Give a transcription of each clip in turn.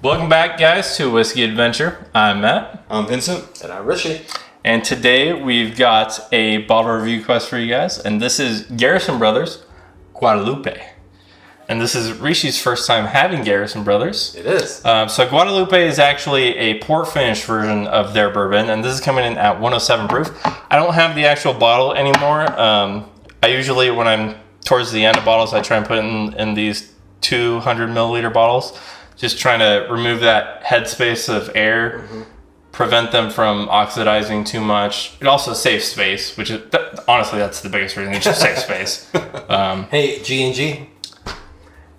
Welcome back, guys, to Whiskey Adventure. I'm Matt. I'm Vincent. And I'm Richie. And today we've got a bottle review quest for you guys. And this is Garrison Brothers Guadalupe. And this is Rishi's first time having Garrison Brothers. It is. So Guadalupe is actually a port finish version of their bourbon. And this is coming in at 107 proof. I don't have the actual bottle anymore. I usually, when I'm towards the end of bottles, I try and put in these 200 milliliter bottles. Just trying to remove that headspace of air, prevent them from oxidizing too much. It also saves space, which is, honestly, that's the biggest reason. It just saves space. Hey, G&G.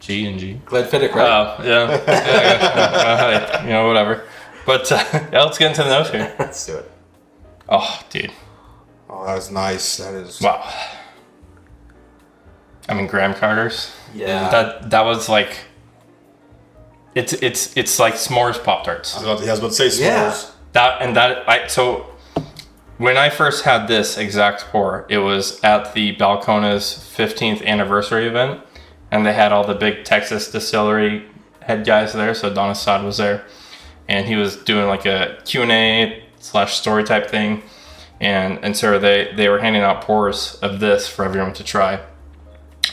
G&G. Glenfiddich, right? Oh, yeah. Whatever. But yeah, let's get into the notes here. Let's do it. Oh, dude. Oh, that is nice. That is. Wow. I mean, graham crackers. Yeah. That was like... It's like s'mores Pop-Tarts. I was about to say s'mores. Yeah. So when I first had this exact pour, it was at the Balcones 15th anniversary event, and they had all the big Texas distillery head guys there. So Don Assad was there, and he was doing like a Q&A / story type thing, and so they were handing out pours of this for everyone to try,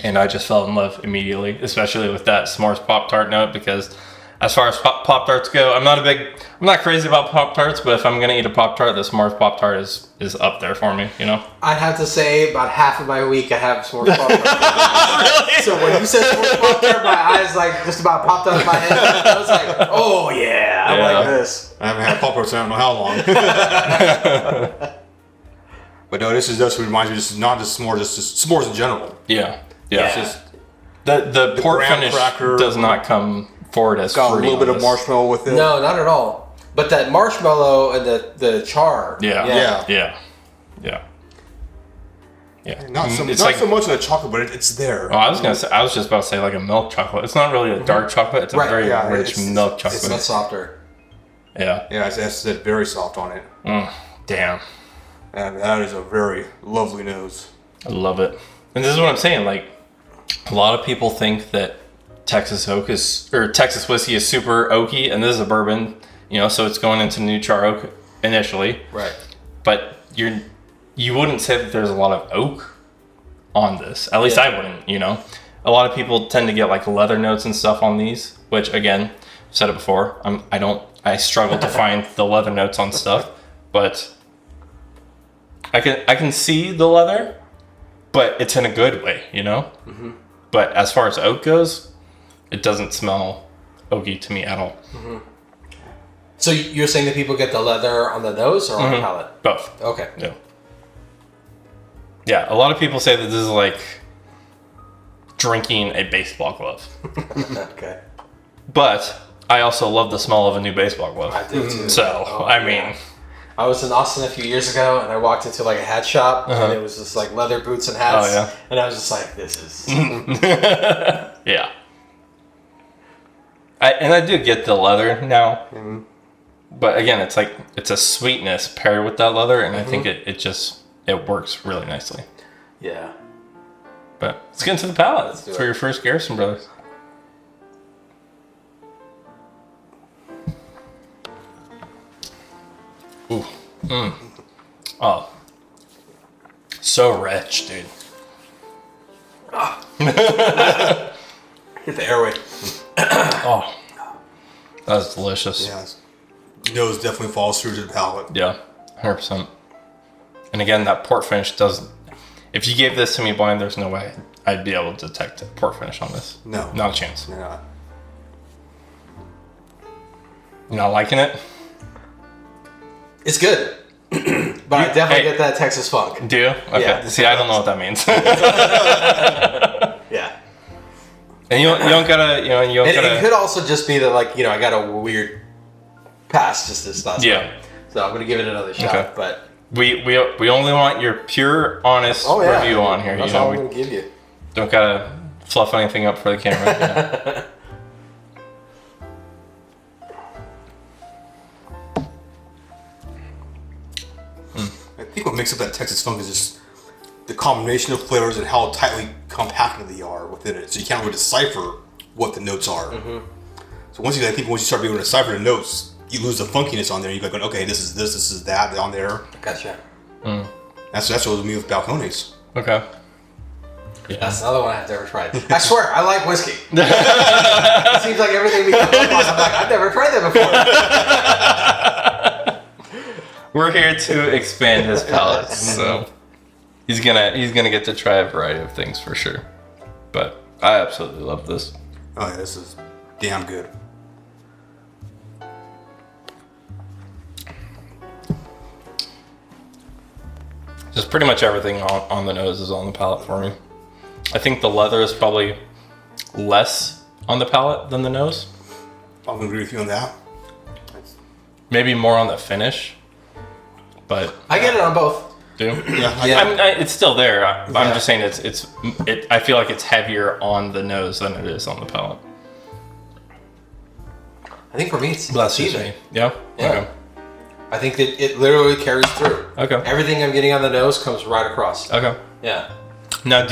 and I just fell in love immediately, especially with that s'mores Pop-Tart note, because as far as Pop-Tarts go, I'm not crazy about Pop-Tarts, but if I'm going to eat a Pop-Tart, the s'mores Pop-Tart is up there for me, you know? I'd have to say about half of my week I have s'mores Pop-Tart. Really? So when you said s'mores Pop-Tart, my eyes like just about popped out of my head. I was like, oh yeah, I like this. I haven't had Pop-Tarts in I don't know how long. But no, this reminds me, this is not just s'mores, just s'mores in general. Yeah. It's just the port graham finish cracker does not come forward as got a fruity little bit on of this. marshmallow with it. No, not at all. But that marshmallow and the char. Yeah. Not so It's so much in the chocolate, but it's there. Oh, I was just about to say like a milk chocolate. It's not really a dark chocolate. It's a Right, very rich it's- milk It's chocolate. much softer. Yeah. Yeah, it's very soft on it. Damn. And that is a very lovely nose. I love it. And this is what I'm saying. Like, a lot of people think that Texas whiskey is super oaky, and this is a bourbon, so it's going into new char oak initially. Right. But you wouldn't say that there's a lot of oak on this. At least I wouldn't, A lot of people tend to get like leather notes and stuff on these, which again, I've said it before. I struggle to find the leather notes on stuff, but I can see the leather, but it's in a good way, Mm-hmm. But as far as oak goes, it doesn't smell oaky to me at all. Mm-hmm. So you're saying that people get the leather on the nose or on the palate? Both. Okay. Yeah. Yeah, a lot of people say that this is like drinking a baseball glove. Okay. But I also love the smell of a new baseball glove. I do too. So, I mean... Yeah. I was in Austin a few years ago, and I walked into like a hat shop, and it was just like leather boots and hats. Oh, yeah. And I was just like, this is... Yeah. I do get the leather now. But again, it's like, it's a sweetness paired with that leather, and I think it works really nicely. Yeah. But let's get into the palate. do For it. your first Garrison Brothers. Ooh. Oh. So rich, dude. Hit the airway. Oh. That's delicious. Yeah. Nose definitely falls through to the palate. Yeah. 100%. And again, that port finish doesn't... If you gave this to me blind, there's no way I'd be able to detect a port finish on this. No. Not a chance. Yeah. You not liking it? It's good. But I definitely get that Texas funk. Do you? Okay. Yeah. See, I don't know what that means. Yeah. And you don't gotta, It could also just be that, like, I got a weird pass just this last time. So I'm going to give it another shot. Okay. But We only want your pure, honest review on here. That's all I'm going to give you. Don't gotta fluff anything up for the camera. I think what makes up that Texas funk is just the combination of flavors and how tightly compacted they are within it. So you can't really decipher what the notes are. So So once you start being able to decipher the notes, you lose the funkiness on there. You go, okay, this is that on there. Gotcha. That's what with me with Balcones. Okay. Yeah. That's another one I have never tried. I swear, I like whiskey. It seems like everything we come up on, I'm like, I've never tried that before. We're here to expand his palate, so he's gonna get to try a variety of things for sure. But I absolutely love this. Oh yeah, this is damn good. Just pretty much everything on the nose is on the palate for me. I think the leather is probably less on the palate than the nose. I'll agree with you on that. Maybe more on the finish, but I get it on both. do. Yeah, I mean, it's still there. I'm just saying I feel like it's heavier on the nose than it is on the palate. I think for me, it's Bless even. me. Yeah. Yeah. Okay. I think that it literally carries through. Okay. Everything I'm getting on the nose comes right across. Okay. Yeah. Now,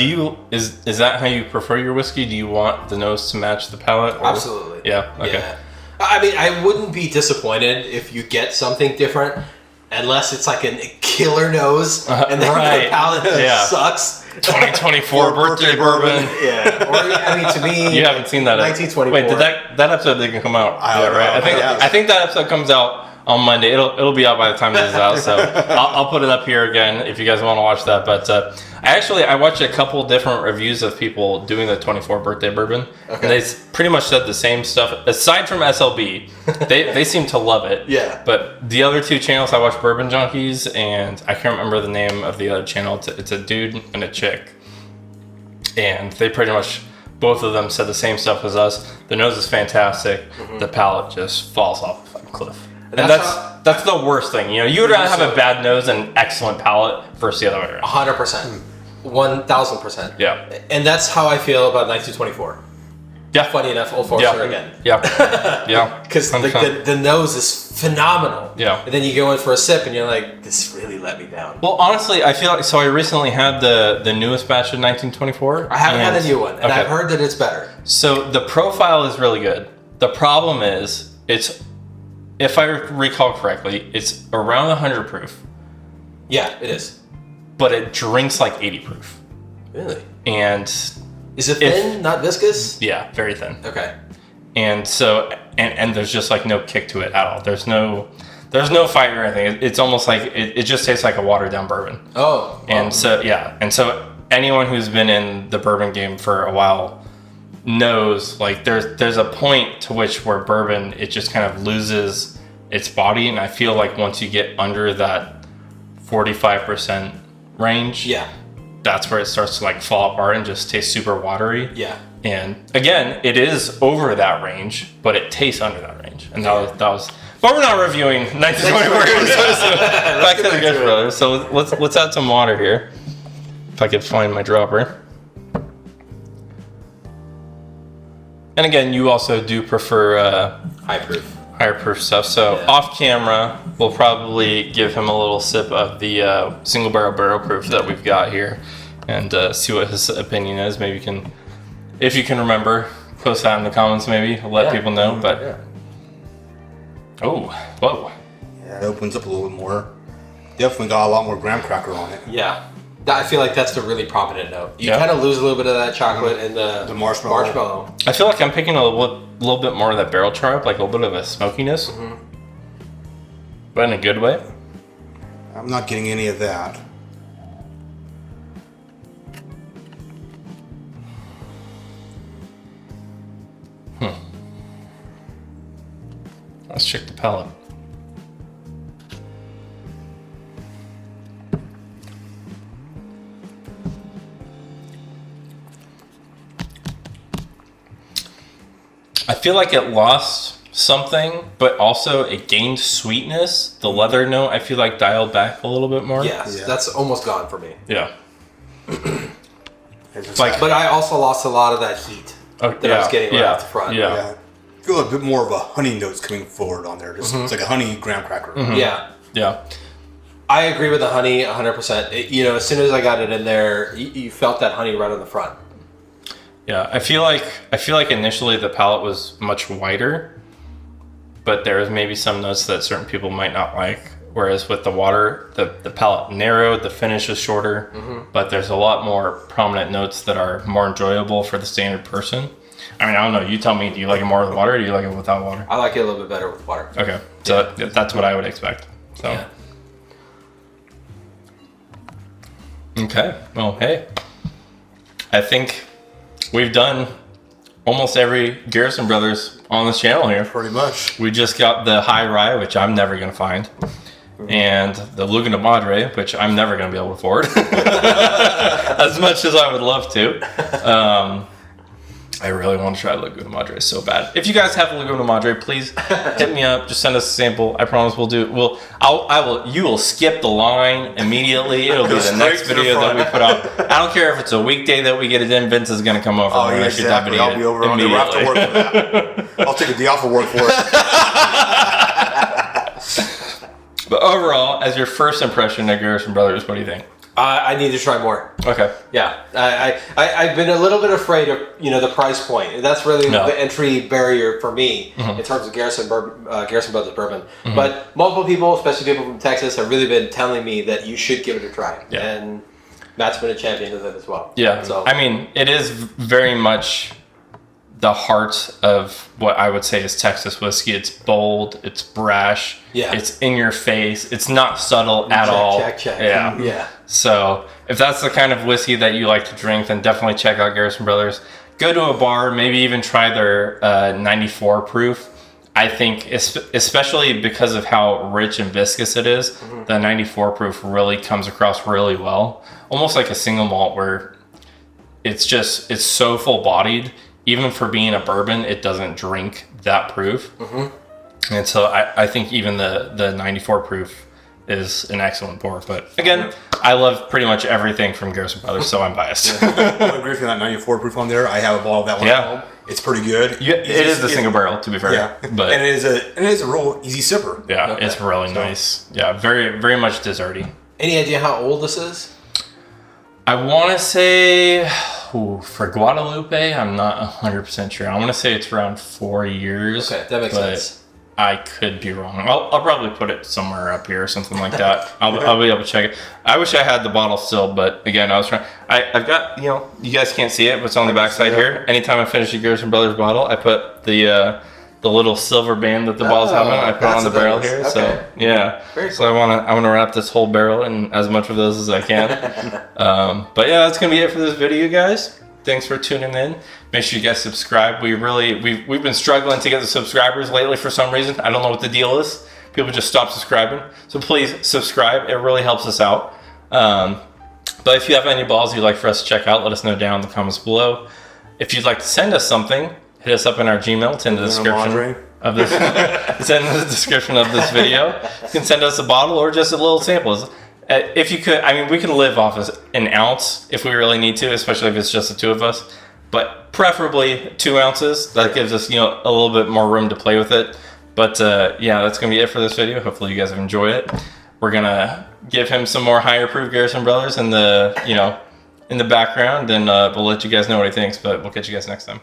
is that how you prefer your whiskey? Do you want the nose to match the palate? Or? Absolutely. Yeah. Okay. Yeah. I mean, I wouldn't be disappointed if you get something different, unless it's like a killer nose and then the palate sucks. 2024 birthday bourbon. Yeah. Or I mean, to me, You haven't seen that. 1924. Wait, did that episode didn't come out? I don't know. Right. I think that episode comes out on Monday. It'll be out by the time this is out. So I'll put it up here again if you guys want to watch that. But I watched a couple different reviews of people doing the 24 birthday bourbon, and they pretty much said the same stuff. Aside from SLB, they seem to love it. Yeah. But the other two channels I watch, Bourbon Junkies, and I can't remember the name of the other channel. It's a dude and a chick, and they pretty much both of them said the same stuff as us. The nose is fantastic. The palate just falls off a cliff. And that's the worst thing. You know, you would rather have a bad nose and excellent palate versus the other way around. 100%. 1000%. Yeah. And that's how I feel about 1924. Yeah. Funny enough, Old Forester again. Yeah. Yeah. Because the nose is phenomenal. Yeah. And then you go in for a sip and you're like, this really let me down. Well, honestly, I feel like, so I recently had the newest batch of 1924. I haven't had a new one, and okay. I've heard that it's better. So the profile is really good. The problem is, if I recall correctly, it's around 100 proof, Yeah, it is. but it drinks like 80 proof. Really? And Is it thin, not viscous? yeah, very thin. Okay. And so, and there's just like no kick to it at all. There's no fight or anything. It's almost like it just tastes like a watered down bourbon. Oh. And so, yeah. And so anyone who's been in the bourbon game for a while knows, like, there's a point to which where bourbon, it just kind of loses its body. And I feel like once you get under that 45% range, Yeah. that's where it starts to like fall apart and just taste super watery. Yeah. And again, it is over that range, but it tastes under that range. And that was but we're not reviewing 1924. Back to the Gush Brothers. So let's add some water here. If I could find my dropper. And again, you also do prefer higher proof stuff. So off camera, we'll probably give him a little sip of the single barrel proof that we've got here, and see what his opinion is. Maybe you can, if you can remember, post that in the comments. Maybe let people know. But oh, whoa, yeah, it opens up a little bit more. Definitely got a lot more graham cracker on it. Yeah. I feel like that's the really prominent note. You kind of lose a little bit of that chocolate and the marshmallow. I feel like I'm picking a little bit more of that barrel char up, like a little bit of a smokiness, but in a good way. I'm not getting any of that. Let's check the palate. I feel like it lost something, but also it gained sweetness. The leather note, I feel like dialed back a little bit more. Yes, that's almost gone for me. Yeah. But I also lost a lot of that heat that I was getting right off the front. Yeah. I feel a bit more of a honey notes coming forward on there. Just it's like a honey graham cracker. Yeah. Yeah. I agree with the honey 100%. As soon as I got it in there, you felt that honey right on the front. Yeah, I feel like initially the palate was much whiter, but there's maybe some notes that certain people might not like. Whereas with the water, the palate narrowed, the finish is shorter, but there's a lot more prominent notes that are more enjoyable for the standard person. I mean, I don't know. You tell me, do you like it more with water or do you like it without water? I like it a little bit better with water. Okay. So that's what I would expect. So. Yeah. Okay. Well, hey. I think we've done almost every Garrison Brothers on this channel here. Pretty much. We just got the High Rye, which I'm never going to find. And the Laguna Madre, which I'm never going to be able to afford. As much as I would love to. I really want to try Laguna Madre so bad. If you guys have Laguna Madre, please hit me up. Just send us a sample. I promise we'll do. You will skip the line immediately. It'll be the next video that we put out. I don't care if it's a weekday that we get it in. Vince is going to come over. Oh, yeah, exactly. I'll be over on there. We'll have to work for that. I'll take a day off of work for it. But overall, as your first impression of Garrison Brothers, what do you think? I need to try more. Okay. Yeah, I've been a little bit afraid of the price point. That's really the entry barrier for me in terms of Garrison Brothers bourbon. But multiple people, especially people from Texas, have really been telling me that you should give it a try. Yeah. And Matt's been a champion of it as well. Yeah. So I mean, it is very much the heart of what I would say is Texas whiskey. It's bold, it's brash, it's in your face, it's not subtle at all. Check. Yeah. So if that's the kind of whiskey that you like to drink, then definitely check out Garrison Brothers. Go to a bar, maybe even try their 94 proof. I think, especially because of how rich and viscous it is, the 94 proof really comes across really well. Almost like a single malt where it's so full bodied. Even for being a bourbon, it doesn't drink that proof. And so I think even the 94 proof is an excellent pour. But again, I love pretty much everything from Garrison Brothers, so I'm biased. I agree with you on that 94 proof on there. I have a bottle of that one at home. It's pretty good. It is the single barrel, to be fair. Yeah, but and it is a real easy sipper. Yeah, it's really nice. Yeah, very, very much desserty. Any idea how old this is? I want to say, for Guadalupe, I'm not 100% sure. I want to say it's around 4 years. Okay, that makes sense. I could be wrong. I'll probably put it somewhere up here or something like that. I'll be able to check it. I wish I had the bottle still, but again, I was trying. I've got, you guys can't see it, but it's on the backside here. Anytime I finish a Garrison Brothers bottle, I put the little silver band that the bottles have on it. I put it on the barrel here. Okay. So yeah. Very cool. So I want to wrap this whole barrel in as much of those as I can. But yeah, that's gonna be it for this video, guys. Thanks for tuning in. Make sure you guys subscribe. We've been struggling to get the subscribers lately for some reason. I don't know what the deal is. People just stop subscribing. So please subscribe. It really helps us out. But if you have any balls you'd like for us to check out, let us know down in the comments below. If you'd like to send us something, hit us up in our Gmail. It's in the description of this. It's in the description of this video. You can send us a bottle or just a little sample. If you could, I mean, we can live off of an ounce if we really need to, especially if it's just the two of us. But preferably 2 ounces. That gives us, a little bit more room to play with it. But yeah, that's gonna be it for this video. Hopefully you guys have enjoyed it. We're gonna give him some more higher proof Garrison Brothers in the, in the background, and we'll let you guys know what he thinks. But we'll catch you guys next time.